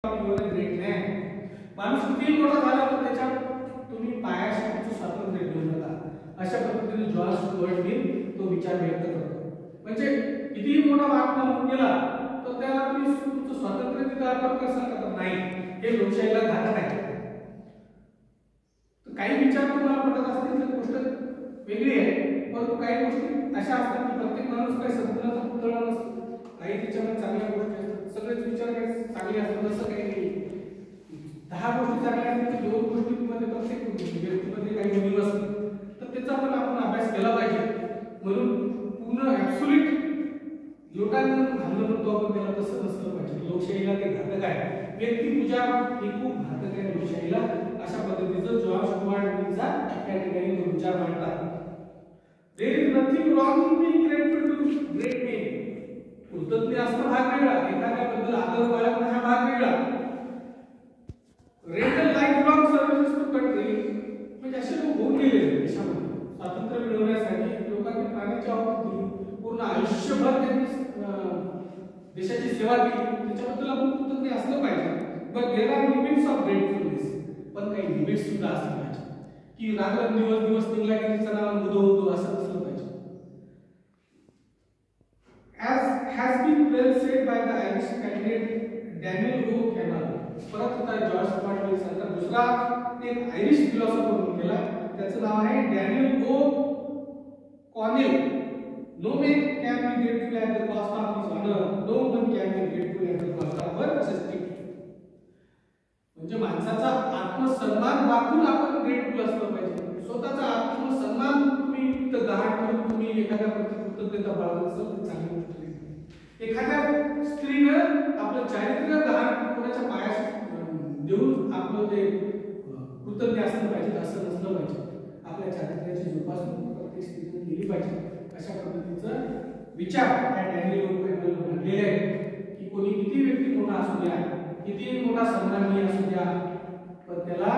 Great man माणूस किती मोठा झाला तर त्याच्या तुम्ही पायाशी तुमचं स्वातंत्र्य घेऊ नका अशा पद्धतीने जॉर्ज स्टुअर्ट मिल तो विचार व्यक्त करतो. म्हणजे कितीही मोठा महात्मा होऊन गेला तर त्याला तुम्ही तुमचं स्वातंत्र्य तिथे अर्पण करसाल का? नाही, हे लोकशाहीला घातक आहे. तर काही विचार तुम्हाला पटत असतील तर गोष्ट वेगळी आहे, परंतु काही गोष्टी अशा असतात की प्रत्येक माणूस काही संतुलनाचा पुतळा नसतो. काही त्याच्यामध्ये चांगल्या गोष्टी असतात, सगळेच विचार काही चांगले असतात असं काही नाही. 10 गोष्टी चांगल्या असतात तर 2 गोष्टींमध्ये प्रत्येक व्यक्तीमध्ये काही उणीव असते, तर त्याचा पण आपण अभ्यास केला पाहिजे. म्हणून पूर्ण ऍब्सोल्यूट लोटांना घालणं म्हणतो आपण त्याला, तसं नसलं पाहिजे. लोकशाहीला ते घातक आहे. व्यक्तिपूजा ही खूप घातक आहे लोकशाहीला. अशा पद्धतीचं जॉर्ज स्टुअर्ट मिलचा त्या ठिकाणी विचार मांडतात. There is nothing wrong in being grateful to great men. कृतज्ञ असणं भाग वेगळा, एखाद्याबद्दल आदर बाळगणं हा भाग वेगळा. Render lifelong services to country म्हणजे असे लोक होऊन गेले देशामध्ये. स्वातंत्र्य मिळवण्यासाठी लोकांनी प्राणाची आहुती दिली, पूर्ण आयुष्यभर त्यांनी देशाची सेवा केली. त्याच्याबद्दल आपण कृतज्ञ असलं पाहिजे. But there are limits of gratefulness. पण काही लिमिट्स सुद्धा असले पाहिजे की दिवस निघला की तिचं नाव मुदवतो असं नसलं पाहिजे. As has been well said by the Irish candidate Daniel O'Connell. परत होता जॉर्ज स्टुअर्ट मिल सारखा दुसरा एक आयरिश फिलॉसॉफर होऊन गेला, त्याचं नाव आहे Daniel O'Connell. No man can be grateful at the cost of his honor. No one can be grateful at the cost of our chastity. म्हणजे माणसाचा आत्मसन्मान वाकून आपण ग्रेटफुल असलं पाहिजे. स्वतःचा आत्मसन्मान तुम्ही गहाण करून तुम्ही एखाद्या कृतज्ञता बाळगत असाल तर चांगली गोष्ट नाही. एखाद्या स्त्रीनं आपलं चारित्र्य गहाण कोणाच्या पायाशी देऊन आपलं ते कृतज्ञ असलं पाहिजे असं नसलं पाहिजे. आपल्या चारित्र्याची जोपासना प्रत्येक स्त्रीने केली पाहिजे. अशा पद्धतीचा विचार त्या डॅनियल ओ'कॉनेल मांडलेले आहे की कोणी किती व्यक्ती मोठा असू द्या, किती मोठा सन्माननीय असू द्या, पण त्याला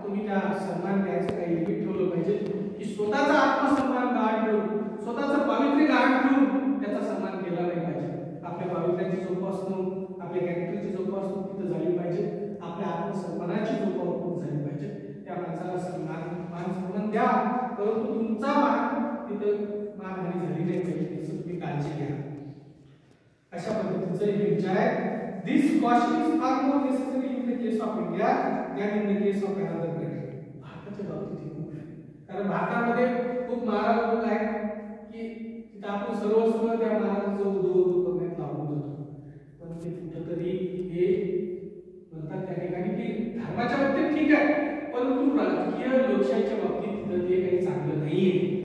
तुम्ही त्या सन्मान द्यायचं काही लिमिट ठेवलं पाहिजे की स्वतःचा आत्मसन्मान गहाण ठेवून, स्वतःचं पावित्र्य गहाण ठेवून त्याचा सन्मान केला नाही पाहिजे. आपल्या पावित्र्याची जोपासना, आपल्या कॅरेक्टरची जोपासना तिथं झाली पाहिजे. आपल्या आत्मसन्मानाची जोपासना झाली पाहिजे. त्या माणसाला सन्मान द्या, परंतु तुमचा मान तिथं मानहानी झाली नाही पाहिजे याची तुम्ही काळजी घ्या. अशा पद्धतीचं हे विचार आहे. This caution is far more necessary in the case of India than in the case of another country. भारताच्या बाबतीत खूप आहे, कारण भारतामध्ये खूप महाराज लोक आहेत की तिथं आपण सर्व त्या महाराजांचं उदो करण्यात लागून जातो. पण ते कुठंतरी हे म्हणतात त्या ठिकाणी की धर्माच्या बाबतीत ठीक आहे,